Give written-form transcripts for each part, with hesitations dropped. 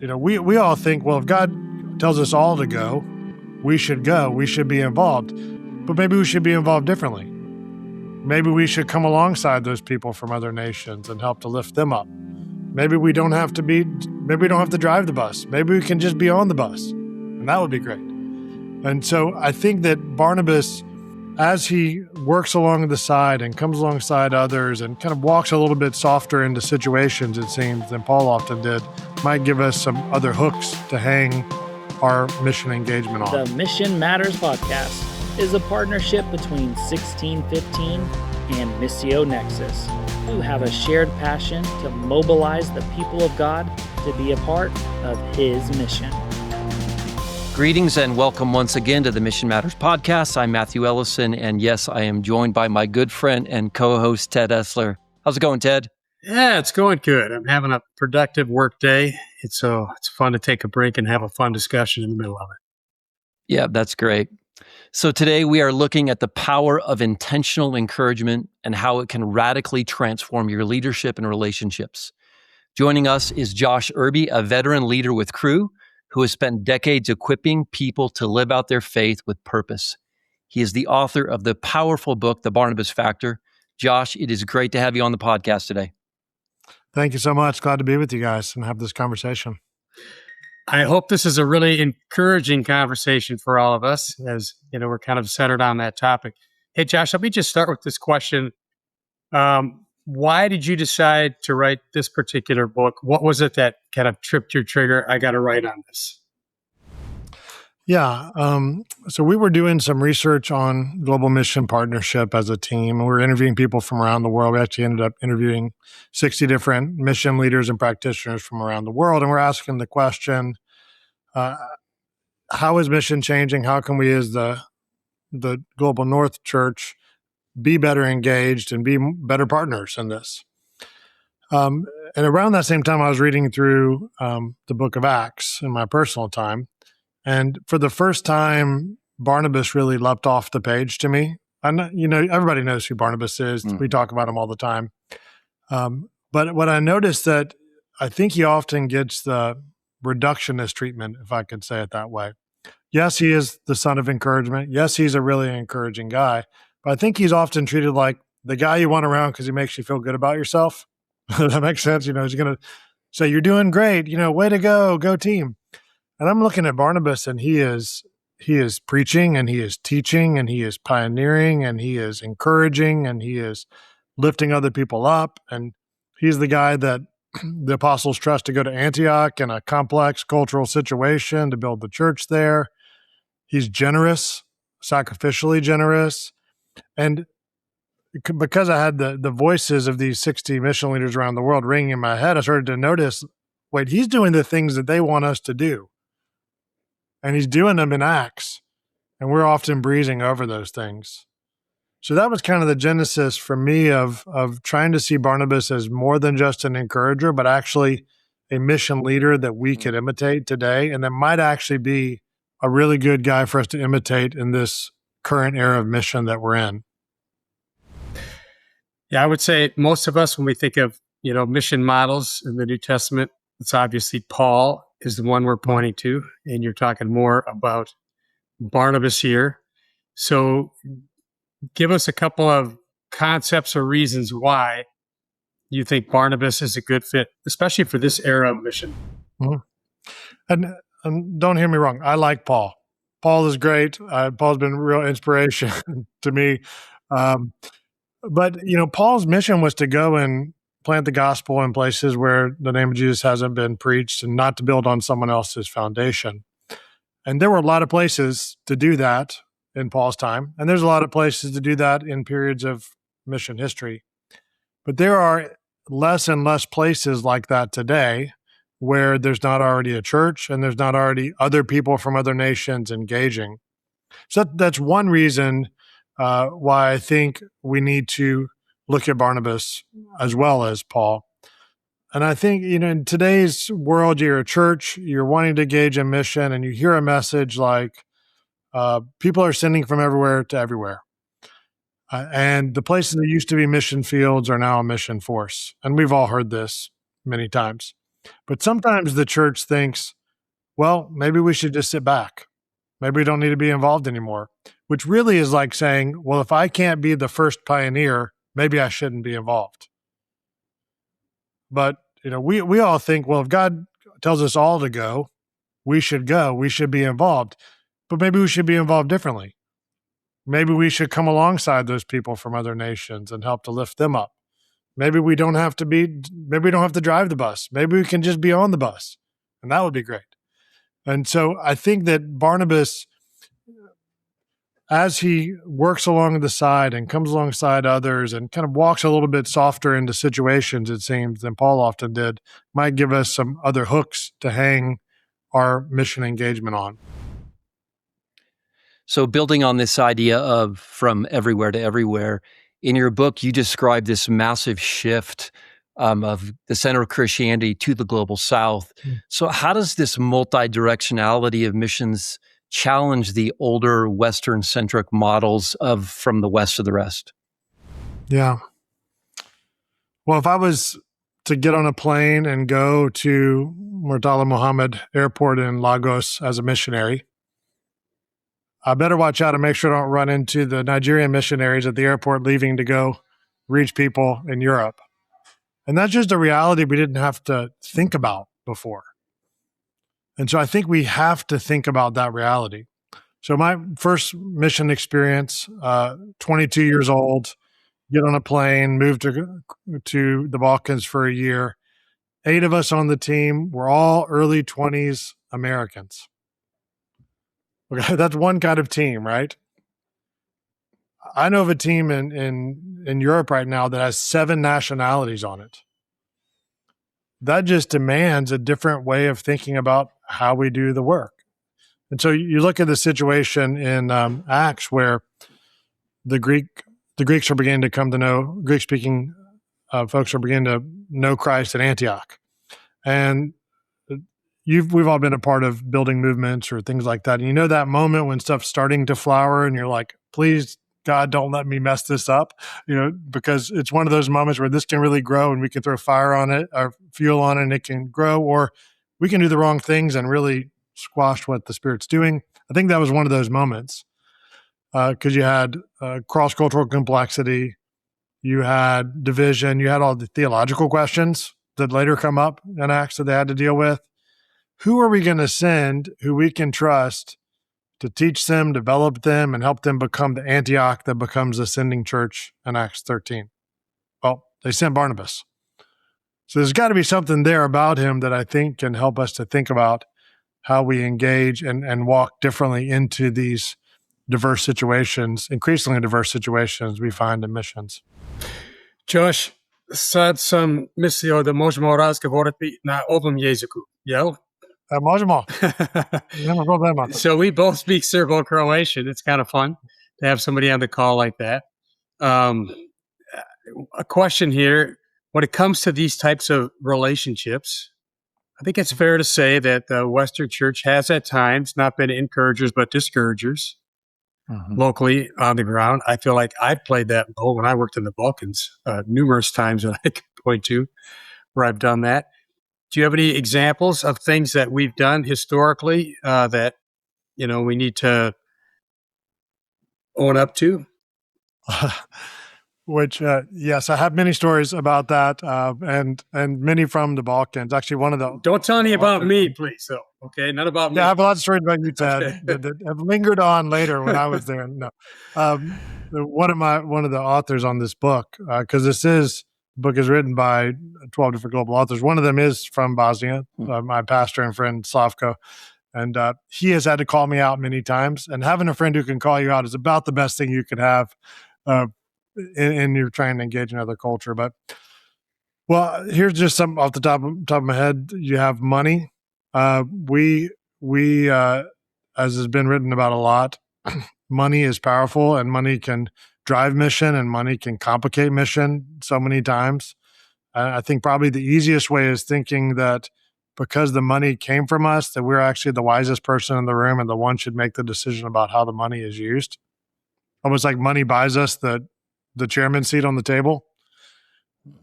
We all think, well, if God tells us all to go, we should go. We should be involved. But maybe we should be involved differently. Maybe we should come alongside those people from other nations and help to lift them up. Maybe we don't have to drive the bus. Maybe we can just be on the bus, and that would be great. And so I think that Barnabas, as he works along the side and comes alongside others and kind of walks a little bit softer into situations, it seems, than Paul often did, might give us some other hooks to hang our mission engagement on. The Mission Matters podcast is a partnership between 1615 and Missio Nexus, who have a shared passion to mobilize the people of God to be a part of His mission. Greetings and welcome once again to the Mission Matters podcast. I'm Matthew Ellison, and yes, I am joined by my good friend and co-host, Ted Esler. How's it going, Ted? Yeah, it's going good. I'm having a productive work day. It's fun to take a break and have a fun discussion in the middle of it. Yeah, that's great. So today we are looking at the power of intentional encouragement and how it can radically transform your leadership and relationships. Joining us is Josh Irby, a veteran leader with Crew, who has spent decades equipping people to live out their faith with purpose. He is the author of the powerful book, The Barnabas Factor. Josh, it is great to have you on the podcast today. Thank you so much. Glad to be with you guys and have this conversation. I hope this is a really encouraging conversation for all of us, as we're kind of centered on that topic. Hey, Josh, let me just start with this question. Why did you decide to write this particular book? What was it that kind of tripped your trigger? I got to write on this. Yeah. So we were doing some research on global mission partnership as a team, and we were interviewing people from around the world. We actually ended up interviewing 60 different mission leaders and practitioners from around the world. And we're asking the question, how is mission changing? How can we, as the Global North Church, be better engaged and be better partners in this? And around that same time, I was reading through the book of Acts in my personal time. And for the first time, Barnabas really leapt off the page to me. Everybody knows who Barnabas is. We talk about him all the time. But what I noticed that I think he often gets the reductionist treatment, if I could say it that way. Yes, he is the son of encouragement. Yes, he's a really encouraging guy. But I think he's often treated like the guy you want around because he makes you feel good about yourself. That makes sense. He's going to say, you're doing great. Way to go team. And I'm looking at Barnabas, and he is preaching, and he is teaching, and he is pioneering, and he is encouraging, and he is lifting other people up. And he's the guy that the apostles trust to go to Antioch in a complex cultural situation to build the church there. He's generous, sacrificially generous. And because I had the voices of these 60 mission leaders around the world ringing in my head, I started to notice, wait, he's doing the things that they want us to do. And he's doing them in Acts, and we're often breezing over those things. So that was kind of the genesis for me of trying to see Barnabas as more than just an encourager, but actually a mission leader that we could imitate today, and that might actually be a really good guy for us to imitate in this current era of mission that we're in. Yeah, I would say most of us, when we think of mission models in the New Testament, it's obviously Paul is the one we're pointing to, and you're talking more about Barnabas here. So give us a couple of concepts or reasons why you think Barnabas is a good fit, especially for this era of mission. Mm-hmm. And don't hear me wrong. I like Paul. Paul is great. Paul's been a real inspiration to me. But Paul's mission was to go and plant the gospel in places where the name of Jesus hasn't been preached, and not to build on someone else's foundation. And there were a lot of places to do that in Paul's time. And there's a lot of places to do that in periods of mission history. But there are less and less places like that today where there's not already a church and there's not already other people from other nations engaging. So that's one reason why I think we need to look at Barnabas as well as Paul. And I think, in today's world, you're a church, you're wanting to engage in mission, and you hear a message like, people are sending from everywhere to everywhere. And the places that used to be mission fields are now a mission force. And we've all heard this many times. But sometimes the church thinks, well, maybe we should just sit back. Maybe we don't need to be involved anymore, which really is like saying, well, if I can't be the first pioneer, maybe I shouldn't be involved. But, we all think, well, if God tells us all to go, we should go, we should be involved. But maybe we should be involved differently. Maybe we should come alongside those people from other nations and help to lift them up. Maybe we don't have to drive the bus. Maybe we can just be on the bus, and that would be great. And so I think that Barnabas, as he works along the side and comes alongside others and kind of walks a little bit softer into situations, it seems, than Paul often did, might give us some other hooks to hang our mission engagement on. So building on this idea of from everywhere to everywhere, in your book, you describe this massive shift of the center of Christianity to the global South. So how does this multi-directionality of missions challenge the older Western-centric models of from the West to the rest? Yeah. Well, if I was to get on a plane and go to Murtala Muhammad Airport in Lagos as a missionary, I better watch out and make sure I don't run into the Nigerian missionaries at the airport leaving to go reach people in Europe. And that's just a reality we didn't have to think about before. And so I think we have to think about that reality. So my first mission experience, 22 years old, get on a plane, move to the Balkans for a year. 8 of us on the team were all early 20s Americans. Okay, that's one kind of team, right? I know of a team in Europe right now that has 7 nationalities on it. That just demands a different way of thinking about how we do the work. And so you look at the situation in Acts where the Greeks are beginning to come to know, Greek-speaking folks are beginning to know Christ at Antioch. And we've all been a part of building movements or things like that. And you know that moment when stuff's starting to flower and you're like, please, God, don't let me mess this up, because it's one of those moments where this can really grow and we can throw fire on it or fuel on it and it can grow, or we can do the wrong things and really squash what the Spirit's doing. I think that was one of those moments because you had cross-cultural complexity, you had division, you had all the theological questions that later come up in Acts that they had to deal with. Who are we going to send who we can trust to teach them, develop them, and help them become the Antioch that becomes the sending church in Acts 13? Well, they sent Barnabas. So there's got to be something there about him that I think can help us to think about how we engage and walk differently into these diverse situations, increasingly diverse situations we find in missions. Josh, sad sam mislio da možemo razgovoriti na ovom jeziku, jel? Možemo. Nema problema. So we both speak Serbo-Croatian. It's kind of fun to have somebody on the call like that. A question here. When it comes to these types of relationships, I think it's fair to say that the Western Church has at times not been encouragers, but discouragers locally on the ground. I feel like I played that role when I worked in the Balkans numerous times that I could point to where I've done that. Do you have any examples of things that we've done historically that, we need to own up to? Which, yes, I have many stories about that, and many from the Balkans. Actually, one of the... Don't tell any about me, please, though. Okay, not about me. Yeah, I have a lot of stories about you, Ted, that have lingered on later when I was there. No, one of the authors on this book, because the book is written by 12 different global authors. One of them is from Bosnia, my pastor and friend Slavko. And he has had to call me out many times. And having a friend who can call you out is about the best thing you could have in you're trying to engage in other culture. But, well, here's just some off the top of my head. You have money. We as has been written about a lot, money is powerful and money can drive mission and money can complicate mission so many times. I think probably the easiest way is thinking that because the money came from us, that we're actually the wisest person in the room and the one should make the decision about how the money is used. Almost like money buys us the chairman's seat on the table.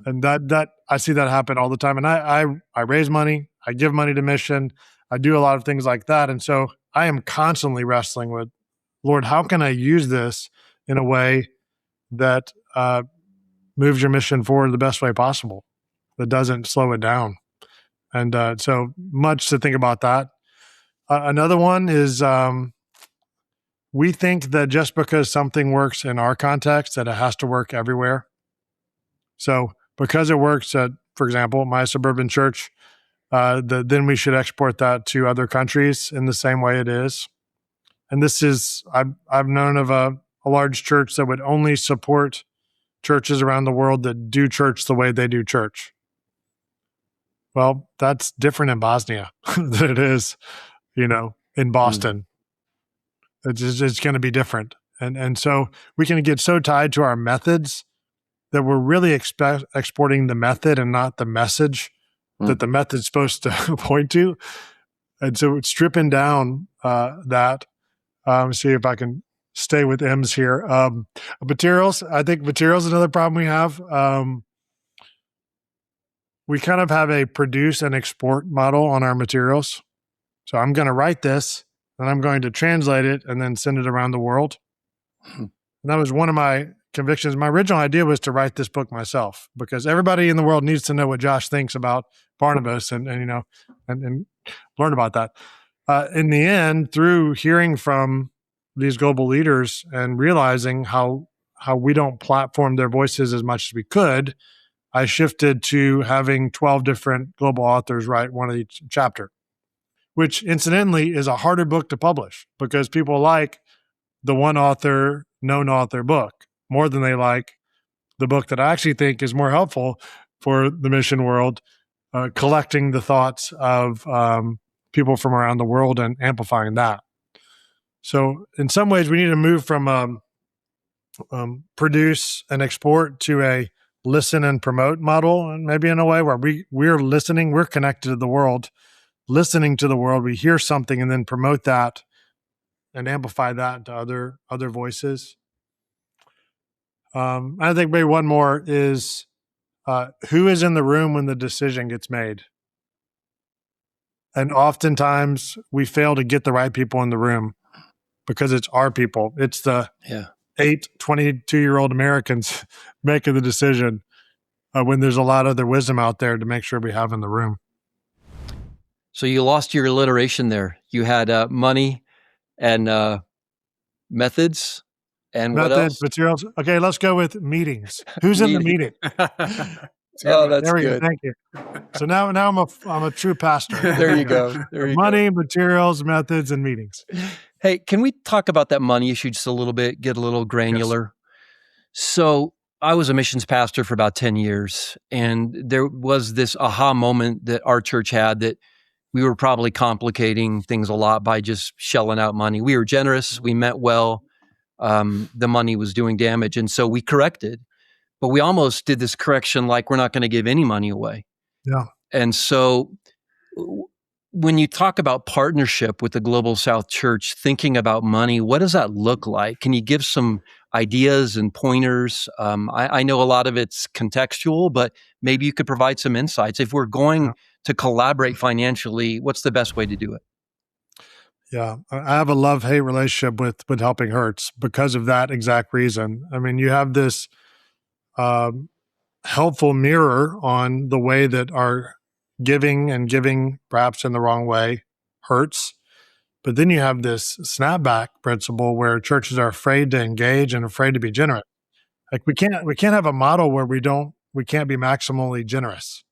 And that I see that happen all the time. And I raise money, I give money to mission, I do a lot of things like that. And so I am constantly wrestling with, Lord, how can I use this in a way that moves your mission forward the best way possible, that doesn't slow it down? And so much to think about that. Another one is we think that just because something works in our context, that it has to work everywhere. So because it works at, for example, my suburban church, then we should export that to other countries in the same way it is. And this is, I've known of a large church that would only support churches around the world that do church the way they do church. Well, that's different in Bosnia than it is, in Boston. It's going to be different. And so we can get so tied to our methods that we're really exporting the method and not the message that the method's supposed to point to. And so it's stripping down that. See if I can stay with M's here. Materials. I think materials is another problem we have. We kind of have a produce and export model on our materials. So I'm going to write this, and I'm going to translate it and then send it around the world. And that was one of my convictions. My original idea was to write this book myself because everybody in the world needs to know what Josh thinks about Barnabas and learn about that. In the end, through hearing from these global leaders and realizing how we don't platform their voices as much as we could, I shifted to having 12 different global authors write one of each chapter, which incidentally is a harder book to publish because people like the one author, known author book more than they like the book that I actually think is more helpful for the mission world, collecting the thoughts of people from around the world and amplifying that. So in some ways, we need to move from produce and export to a listen and promote model, and maybe in a way where we're listening, we're connected to the world, listening to the world, we hear something and then promote that and amplify that to other voices. I think maybe one more is who is in the room when the decision gets made? And oftentimes we fail to get the right people in the room because it's our people. It's the 22-year-old Americans making the decision when there's a lot of other wisdom out there to make sure we have in the room. So you lost your alliteration there. You had money and methods and what else? Materials. Okay, let's go with meetings. Who's in the meeting? Oh, that's there we good. Go. Thank you. So now I'm a true pastor. There you go. Money, materials, methods, and meetings. Hey, can we talk about that money issue just a little bit, get a little granular? Yes. So I was a missions pastor for about 10 years, and there was this aha moment that our church had that we were probably complicating things a lot by just shelling out money. We were generous. We meant well. The money was doing damage. And so we corrected, but we almost did this correction like we're not going to give any money away. Yeah. And so when you talk about partnership with the Global South Church, thinking about money, what does that look like? Can you give some ideas and pointers? I know a lot of it's contextual, but maybe you could provide some insights. If we're going to collaborate financially, what's the best way to do it? Yeah, I have a love-hate relationship with Helping Hurts because of that exact reason. I mean, you have this helpful mirror on the way that our giving perhaps in the wrong way hurts. But then you have this snapback principle where churches are afraid to engage and afraid to be generous. Like we can't have a model where we can't be maximally generous.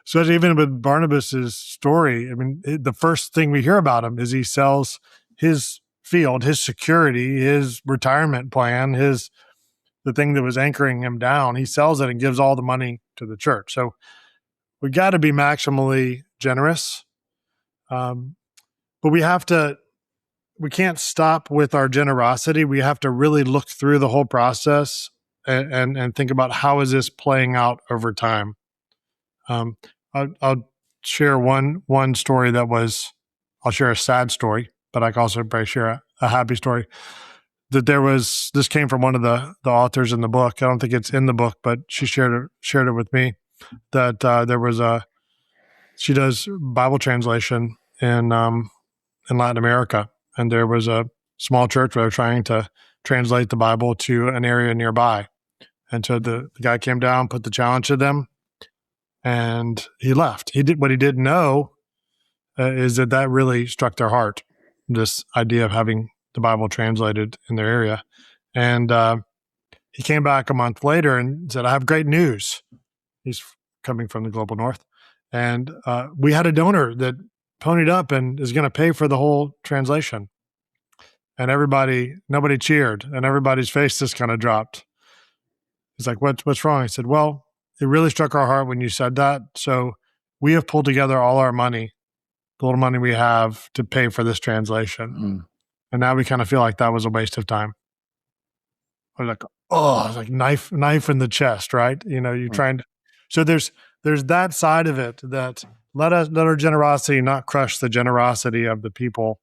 So even with Barnabas's story, I mean, the first thing we hear about him is he sells his field, his security, his retirement plan, the thing that was anchoring him down. He sells it and gives all the money to the church. So we got to be maximally generous, but we can't stop with our generosity. We have to really look through the whole process and think about how is this playing out over time. I'll share one story I'll share a sad story, but I can also probably share a happy story. That this came from one of the authors in the book. I don't think it's in the book, but she shared it with me. that she does Bible translation in Latin America, and there was a small church where they're trying to translate the Bible to an area nearby. And so the guy came down, put the challenge to them, and he left. What he didn't know is that really struck their heart, this idea of having the Bible translated in their area. And he came back a month later and said, I have great news. He's coming from the global north. And we had a donor that ponied up and is going to pay for the whole translation. And nobody cheered, and everybody's face just kind of dropped. He's like, what's wrong? I said, well, it really struck our heart when you said that. So we have pulled together all our money, the little money we have, to pay for this translation. And now we kind of feel like that was a waste of time. We're like, oh, it's like knife in the chest, right? You're trying to. So there's that side of it, that let our generosity not crush the generosity of the people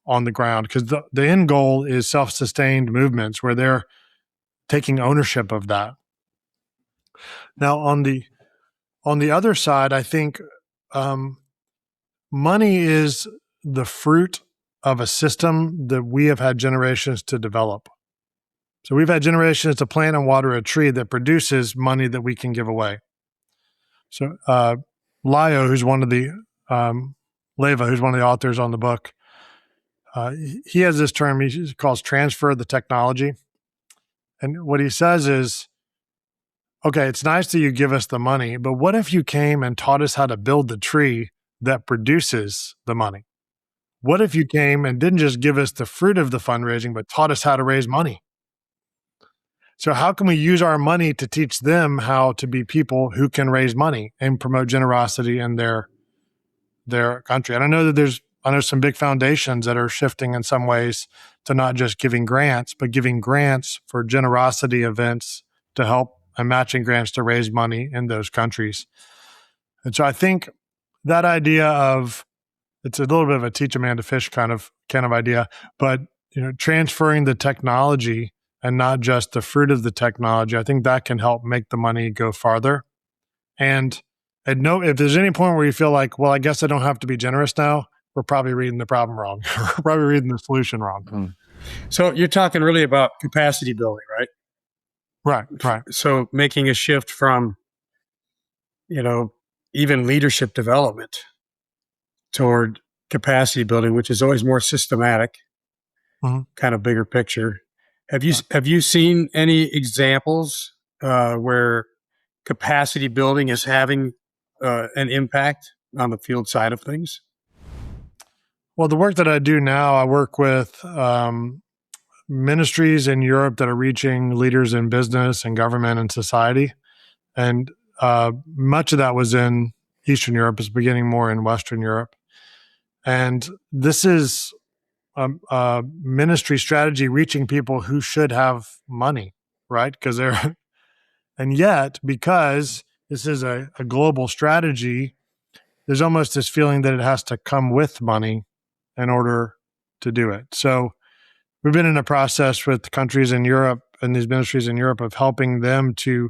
on the ground, because the end goal is self-sustained movements where they're taking ownership of that. Now, on the other side, I think money is the fruit of a system that we have had generations to develop. So we've had generations to plant and water a tree that produces money that we can give away. So Leo, who's one of the Leva, who's one of the authors on the book, he has this term he calls transfer the technology. And what he says is, okay, it's nice that you give us the money, but what if you came and taught us how to build the tree that produces the money? What if you came and didn't just give us the fruit of the fundraising, but taught us how to raise money? So how can we use our money to teach them how to be people who can raise money and promote generosity in their country? And I know that I know some big foundations that are shifting in some ways to not just giving grants, but giving grants for generosity events to help, and matching grants to raise money in those countries. And so I think that idea of, it's a little bit of a teach a man to fish kind of idea, but transferring the technology and not just the fruit of the technology, I think that can help make the money go farther. And if there's any point where you feel like, well, I guess I don't have to be generous now, we're probably reading the problem wrong. We're probably reading the solution wrong. So you're talking really about capacity building, right? Right. So making a shift from, even leadership development toward capacity building, which is always more systematic, kind of bigger picture. Have you seen any examples where capacity building is having an impact on the field side of things? Well, the work that I do now, I work with ministries in Europe that are reaching leaders in business and government and society. And much of that was in Eastern Europe. It's beginning more in Western Europe. And this is a ministry strategy reaching people who should have money, right? And yet, because this is a global strategy, there's almost this feeling that it has to come with money in order to do it. So we've been in a process with countries in Europe and these ministries in Europe of helping them to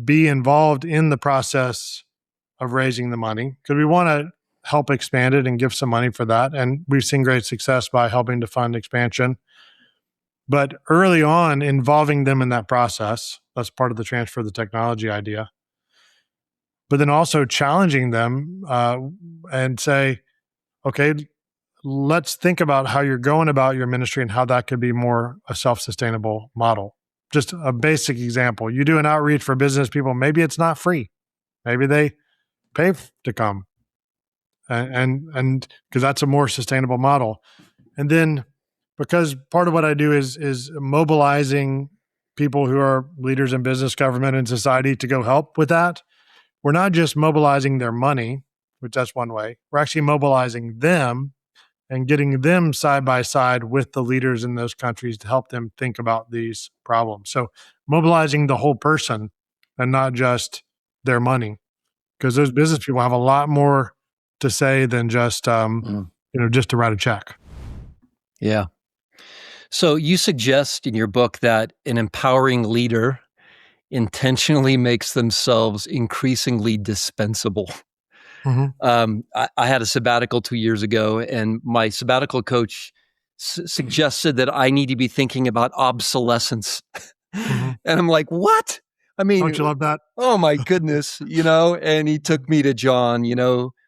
be involved in the process of raising the money, because we want to help expand it and give some money for that. And we've seen great success by helping to fund expansion. But early on, involving them in that process, that's part of the transfer of the technology idea. But then also challenging them and say, okay, let's think about how you're going about your ministry and how that could be more a self-sustainable model. Just a basic example. You do an outreach for business people. Maybe it's not free. Maybe they pay to come. And because that's a more sustainable model. And then because part of what I do is mobilizing people who are leaders in business, government, and society to go help with that. We're not just mobilizing their money, which that's one way. We're actually mobilizing them and getting them side by side with the leaders in those countries to help them think about these problems. So mobilizing the whole person and not just their money, because those business people have a lot more to say than just just to write a check. Yeah. So you suggest in your book that an empowering leader intentionally makes themselves increasingly dispensable. I had a sabbatical 2 years ago, and my sabbatical coach suggested that I need to be thinking about obsolescence. And I'm like, what? I mean, don't you love that? Oh my goodness, and he took me to John,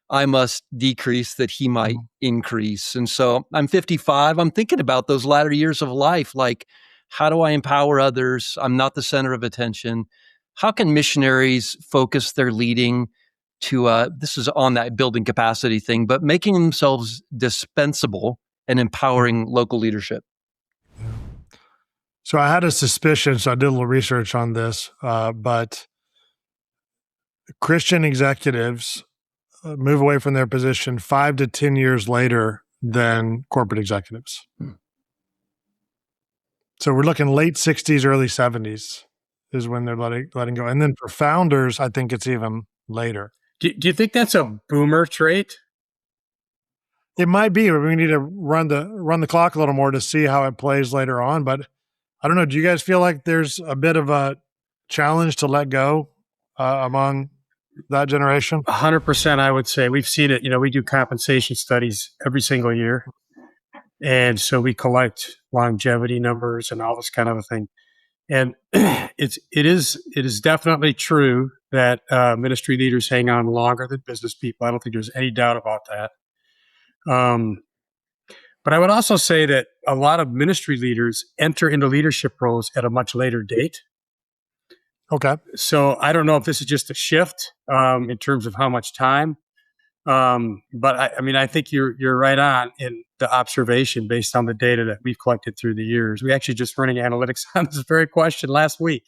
I must decrease that he might increase. And so I'm 55. I'm thinking about those latter years of life. Like, how do I empower others? I'm not the center of attention. How can missionaries focus their leading to, this is on that building capacity thing, but making themselves dispensable and empowering local leadership? So I had a suspicion, so I did a little research on this, but Christian executives move away from their position 5 to 10 years later than corporate executives. So we're looking late 60s, early 70s is when they're letting go. And then for founders, I think it's even later. Do you think that's a boomer trait? It might be. We need to run the clock a little more to see how it plays later on. But I don't know. Do you guys feel like there's a bit of a challenge to let go among that generation? 100%, I would say. We've seen it. We do compensation studies every single year. And so we collect longevity numbers and all this kind of a thing. And it is definitely true that ministry leaders hang on longer than business people. I don't think there's any doubt about that. But I would also say that a lot of ministry leaders enter into leadership roles at a much later date. Okay. So I don't know if this is just a shift in terms of how much time. But I think you're right on in the observation based on the data that we've collected through the years. We actually just running analytics on this very question last week.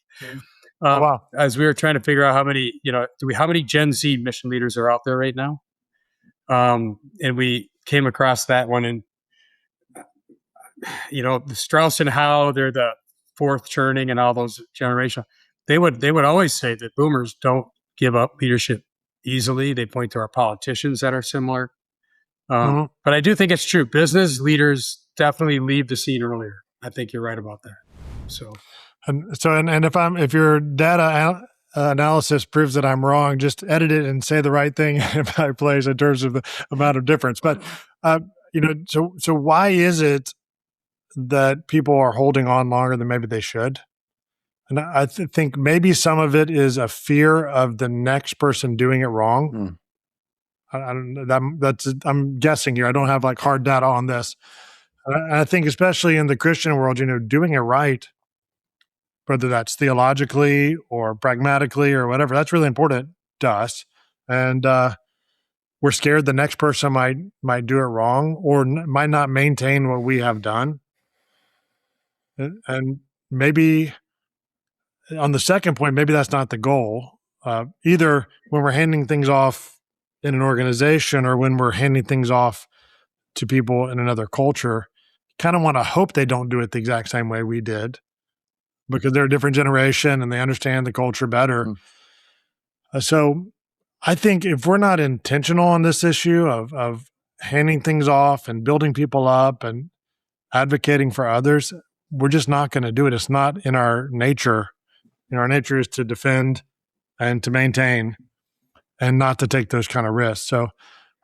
Wow. As we were trying to figure out how many Gen Z mission leaders are out there right now. And we came across that one, and the Strauss and Howe, they're the fourth churning and all those generational. They would always say that boomers don't give up leadership easily. They point to our politicians that are similar. But I do think it's true. Business leaders definitely leave the scene earlier. I think you're right about that. So if your data analysis proves that I'm wrong, just edit it and say the right thing in my place in terms of the amount of difference. But so why is it that people are holding on longer than maybe they should? And I think maybe some of it is a fear of the next person doing it wrong. I'm guessing here. I don't have like hard data on this. And I think especially in the Christian world, doing it right, whether that's theologically or pragmatically or whatever, that's really important to us. And we're scared the next person might do it wrong or might not maintain what we have done. And maybe on the second point, maybe that's not the goal. Either when we're handing things off in an organization or when we're handing things off to people in another culture, kind of want to hope they don't do it the exact same way we did because they're a different generation and they understand the culture better. So I think if we're not intentional on this issue of handing things off and building people up and advocating for others, we're just not going to do it. It's not in our nature. Our nature is to defend and to maintain and not to take those kind of risks. So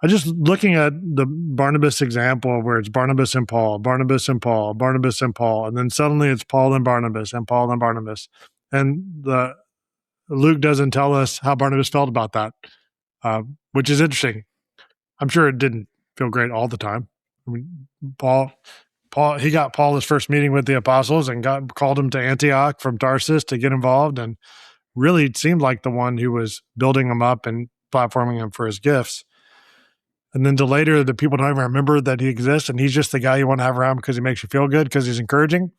I just looking at the Barnabas example where it's Barnabas and Paul, Barnabas and Paul, Barnabas and Paul, and then suddenly it's Paul and Barnabas and Paul and Barnabas. And Luke doesn't tell us how Barnabas felt about that, which is interesting. I'm sure it didn't feel great all the time. I mean, Paul, he got Paul his first meeting with the apostles and called him to Antioch from Tarsus to get involved, and really seemed like the one who was building him up and platforming him for his gifts. And then later, the people don't even remember that he exists, and he's just the guy you want to have around because he makes you feel good, because he's encouraging.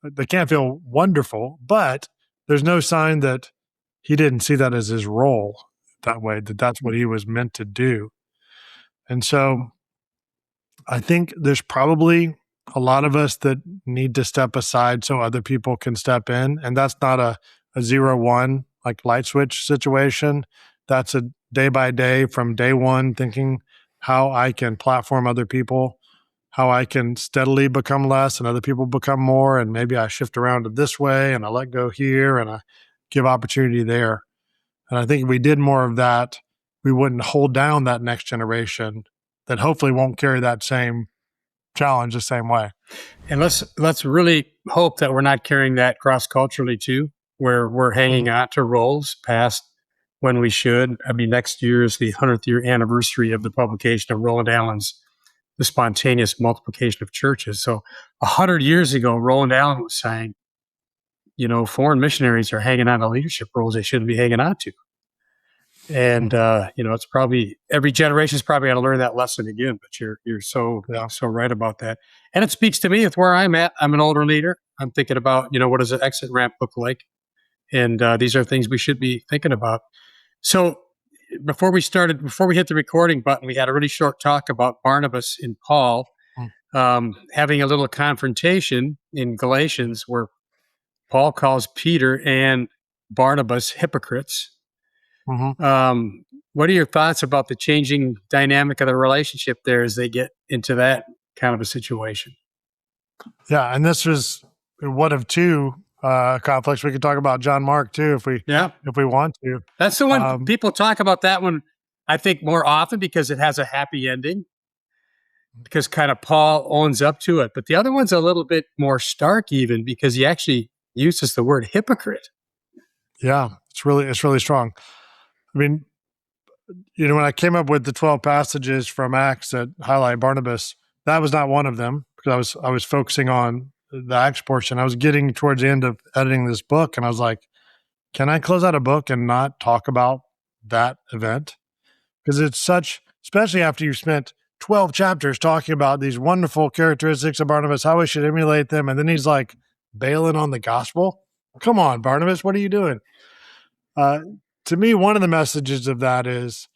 They can't feel wonderful, but there's no sign that he didn't see that as his role that way, that that's what he was meant to do. And so I think there's probably a lot of us that need to step aside so other people can step in. And that's not a 0-1 like light switch situation. That's a day by day from day one, thinking how I can platform other people, how I can steadily become less and other people become more. And maybe I shift around to this way and I let go here and I give opportunity there. And I think if we did more of that, we wouldn't hold down that next generation that hopefully won't carry that same challenge the same way. And let's really hope that we're not carrying that cross-culturally too, where we're hanging on to roles past when we should. I mean, next year is the 100th year anniversary of the publication of Roland Allen's The Spontaneous Multiplication of Churches. So 100 years ago, Roland Allen was saying, foreign missionaries are hanging on to leadership roles they shouldn't be hanging on to. And, it's probably every generation is probably going to learn that lesson again, but you're so right about that. And it speaks to me with where I'm at. I'm an older leader. I'm thinking about, what does an exit ramp look like? And these are things we should be thinking about. So before we hit the recording button, we had a really short talk about Barnabas and Paul having a little confrontation in Galatians where Paul calls Peter and Barnabas hypocrites. Mm-hmm. What are your thoughts about the changing dynamic of the relationship there as they get into that kind of a situation? Yeah, and this was one of two conflicts. We could talk about John Mark too, if we want to. That's the one people talk about. That one, I think, more often because it has a happy ending, because kind of Paul owns up to it. But the other one's a little bit more stark, even because he actually uses the word hypocrite. Yeah, it's really strong. I mean, when I came up with the 12 passages from Acts that highlight Barnabas, that was not one of them, because I was focusing on the Acts portion. I was getting towards the end of editing this book, and I was like, can I close out a book and not talk about that event? Because it's such, especially after you've spent 12 chapters talking about these wonderful characteristics of Barnabas, how we should emulate them, and then he's like bailing on the gospel. Come on, Barnabas, what are you doing? To me, one of the messages of that is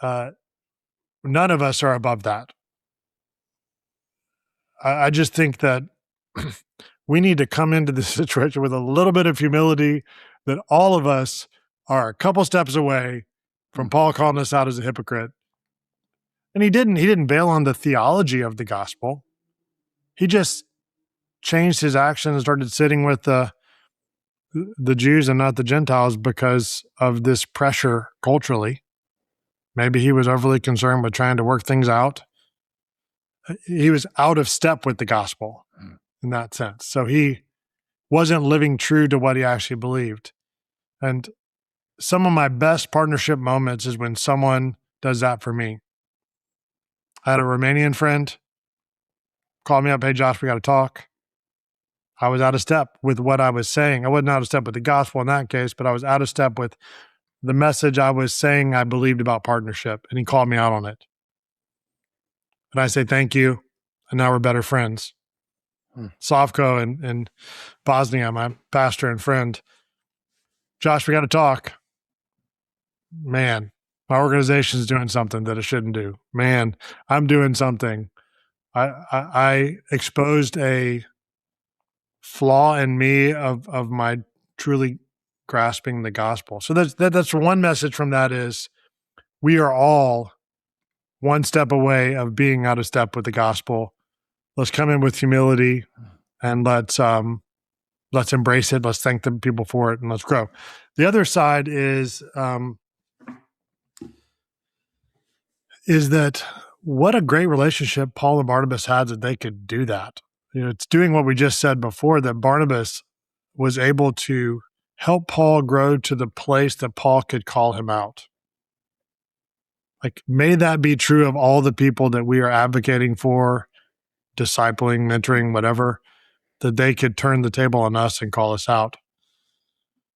none of us are above that. I just think that we need to come into this situation with a little bit of humility, that all of us are a couple steps away from Paul calling us out as a hypocrite. And he didn't bail on the theology of the gospel. He just changed his action and started sitting with the Jews and not the Gentiles because of this pressure culturally. Maybe he was overly concerned with trying to work things out. He was out of step with the gospel in that sense. So he wasn't living true to what he actually believed. And some of my best partnership moments is when someone does that for me. I had a Romanian friend call me up, hey, Josh, we got to talk. I was out of step with what I was saying. I wasn't out of step with the gospel in that case, but I was out of step with the message I was saying I believed about partnership, and he called me out on it. And I say, thank you, and now we're better friends. Slavko in Bosnia, my pastor and friend, Josh, we got to talk. Man, my organization's doing something that it shouldn't do. Man, I'm doing something. I exposed a flaw in me of my truly grasping the gospel. So that's one message from that is we are all one step away of being out of step with the gospel. Let's come in with humility and let's embrace it. Let's thank the people for it and let's grow. The other side is that what a great relationship Paul and Barnabas had that they could do that. It's doing what we just said before, that Barnabas was able to help Paul grow to the place that Paul could call him out. Like, may that be true of all the people that we are advocating for, discipling, mentoring, whatever, that they could turn the table on us and call us out.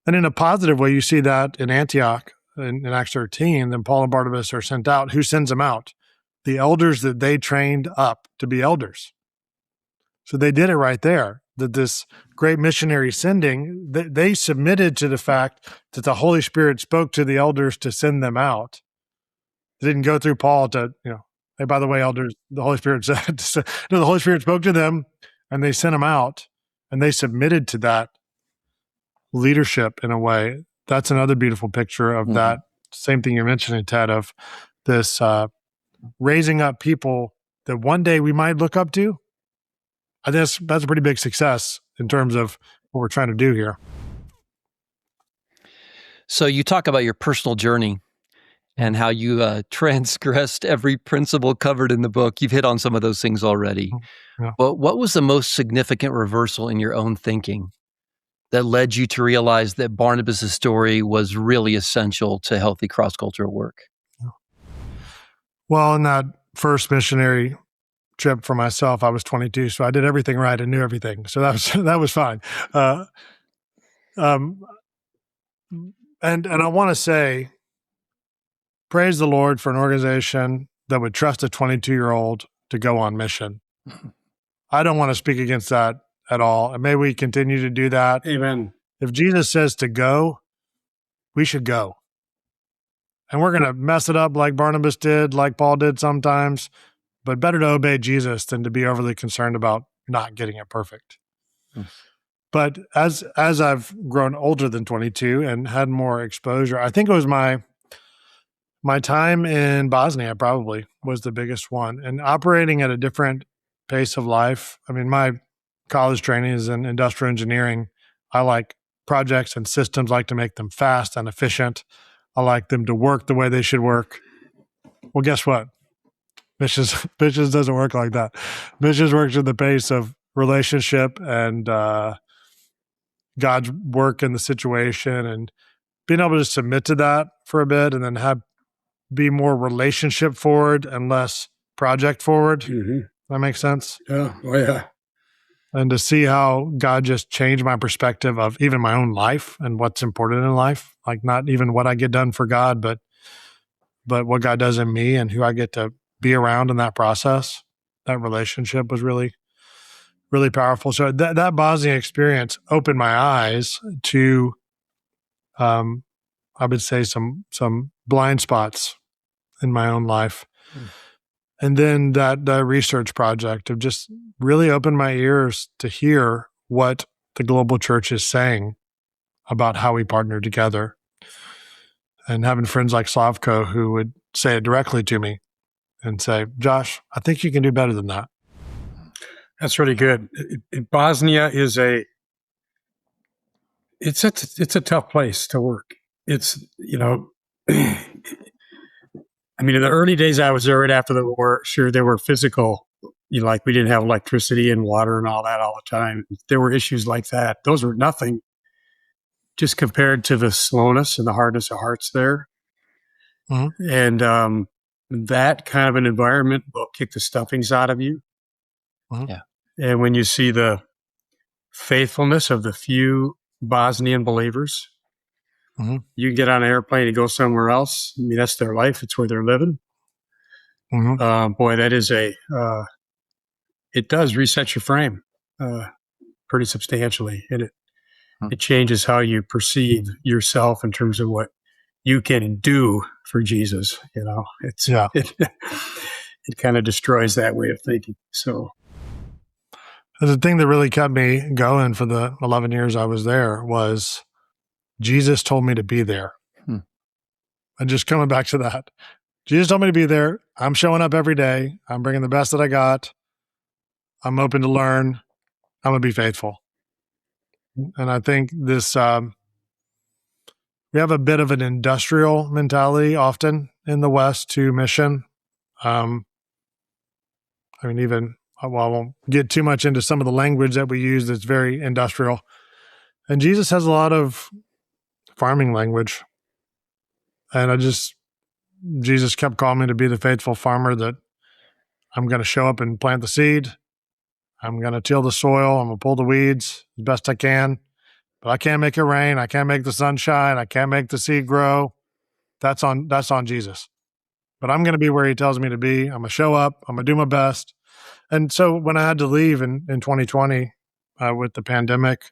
And in a positive way, you see that in Antioch in Acts 13, then Paul and Barnabas are sent out. Who sends them out? The elders that they trained up to be elders. So they did it right there, that this great missionary sending, they submitted to the fact that the Holy Spirit spoke to the elders to send them out. They didn't go through Paul to, hey, by the way, elders, the Holy Spirit said, no, the Holy Spirit spoke to them and they sent them out and they submitted to that leadership in a way. That's another beautiful picture of that same thing you're mentioning, Ted, of this raising up people that one day we might look up to. I think that's a pretty big success in terms of what we're trying to do here. So you talk about your personal journey and how you transgressed every principle covered in the book. You've hit on some of those things already. Yeah. But what was the most significant reversal in your own thinking that led you to realize that Barnabas' story was really essential to healthy cross-cultural work? Well, in that first missionary trip for myself, I was 22, so I did everything right and knew everything. So that was fine. And I want to say, praise the Lord for an organization that would trust a 22-year-old to go on mission. I don't want to speak against that at all. And may we continue to do that. Amen. If Jesus says to go, we should go. And we're going to mess it up like Barnabas did, like Paul did sometimes, but better to obey Jesus than to be overly concerned about not getting it perfect. But as I've grown older than 22 and had more exposure, I think it was my time in Bosnia probably was the biggest one. And operating at a different pace of life. I mean, my college training is in industrial engineering. I like projects and systems, like to make them fast and efficient. I like them to work the way they should work. Well, guess what? Missions doesn't work like that. Missions works at the pace of relationship and God's work in the situation, and being able to submit to that for a bit and then be more relationship forward and less project forward. Mm-hmm. That makes sense? Yeah. Oh, yeah. And to see how God just changed my perspective of even my own life and what's important in life, like not even what I get done for God, but what God does in me and who I get to be around in that process. That relationship was really, really powerful. So that Bosnia experience opened my eyes to, I would say, some blind spots in my own life. And then that research project of just really opened my ears to hear what the global church is saying about how we partner together. And having friends like Slavko who would say it directly to me and say, Josh, I think you can do better than that. That's really good. Bosnia is it's a tough place to work. It's, I mean, in the early days I was there right after the war, sure, there were physical, like we didn't have electricity and water and all that all the time. There were issues like that. Those were nothing just compared to the slowness and the hardness of hearts there. Mm-hmm. And that kind of an environment will kick the stuffings out of you. Mm-hmm. Yeah. And when you see the faithfulness of the few Bosnian believers, mm-hmm. You can get on an airplane and go somewhere else. I mean, that's their life. It's where they're living. Mm-hmm. Boy, that is it does reset your frame pretty substantially. And it changes how you perceive yourself in terms of what you can do for Jesus. It kind of destroys that way of thinking. So the thing that really kept me going for the 11 years I was there was Jesus told me to be there. And just coming back to that, Jesus told me to be there. I'm showing up every day. I'm bringing the best that I got. I'm open to learn. I'm going to be faithful. And I think this, we have a bit of an industrial mentality often in the West to mission. I won't get too much into some of the language that we use that's very industrial. And Jesus has a lot of farming language. And Jesus kept calling me to be the faithful farmer, that I'm going to show up and plant the seed. I'm going to till the soil. I'm going to pull the weeds as best I can. But I can't make it rain. I can't make the sun shine. I can't make the seed grow. That's on Jesus. But I'm going to be where he tells me to be. I'm going to show up. I'm going to do my best. And so when I had to leave in 2020 with the pandemic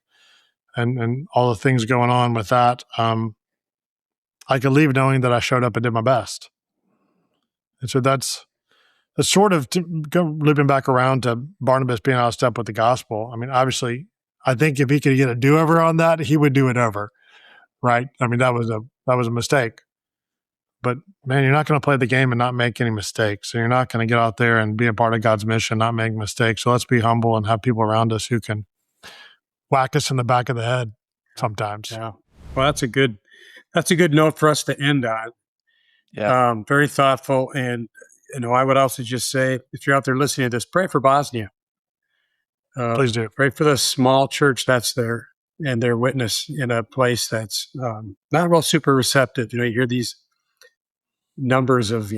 and all the things going on with that, I could leave knowing that I showed up and did my best. And so that's sort of looping back around to Barnabas being out of step with the gospel. I mean, obviously, I think if he could get a do-over on that, he would do it over, right? I mean, that was a mistake. But man, you're not going to play the game and not make any mistakes. So you're not going to get out there and be a part of God's mission, not make mistakes. So let's be humble and have people around us who can whack us in the back of the head sometimes. Yeah. Well, that's a good That's a good note for us to end on. Yeah. Very thoughtful. And, I would also just say, if you're out there listening to this, pray for Bosnia. Please do. Pray for the small church that's there and their witness in a place that's not real super receptive. You hear these numbers of,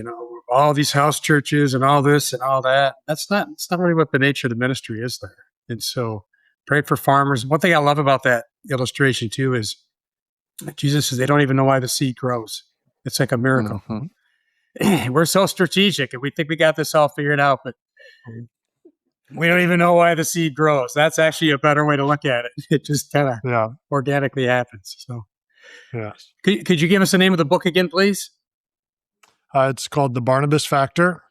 all these house churches and all this and all that. It's not really what the nature of the ministry is there. And so pray for farmers. One thing I love about that illustration too is Jesus says they don't even know why the seed grows. It's like a miracle. Mm-hmm. We're so strategic and we think we got this all figured out, but we don't even know why the seed grows. That's actually a better way to look at it. It just kind of organically happens. So, yes. Could you give us the name of the book again, please? It's called The Barnabas Factor,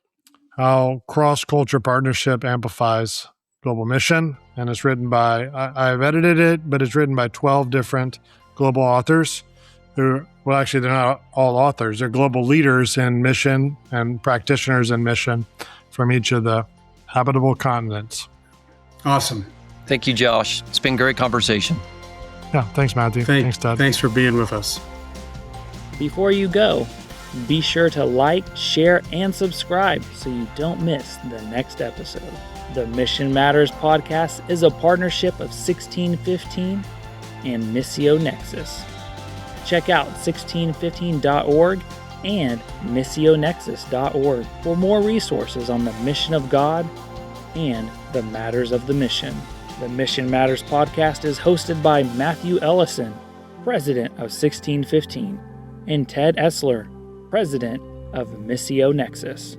How Cross-Culture Partnership Amplifies Global Mission. And it's written by, I've edited it, but it's written by 12 different global authors who, well, actually, they're not all authors. They're global leaders in mission and practitioners in mission from each of the habitable continents. Awesome. Thank you, Josh. It's been a great conversation. Yeah, thanks, Matthew. Thanks, Todd. Thanks for being with us. Before you go, be sure to like, share, and subscribe so you don't miss the next episode. The Mission Matters podcast is a partnership of 1615 and Missio Nexus. Check out 1615.org and missionexus.org for more resources on the mission of God and the matters of the mission. The Mission Matters podcast is hosted by Matthew Ellison, president of 1615, and Ted Esler, president of Missio Nexus.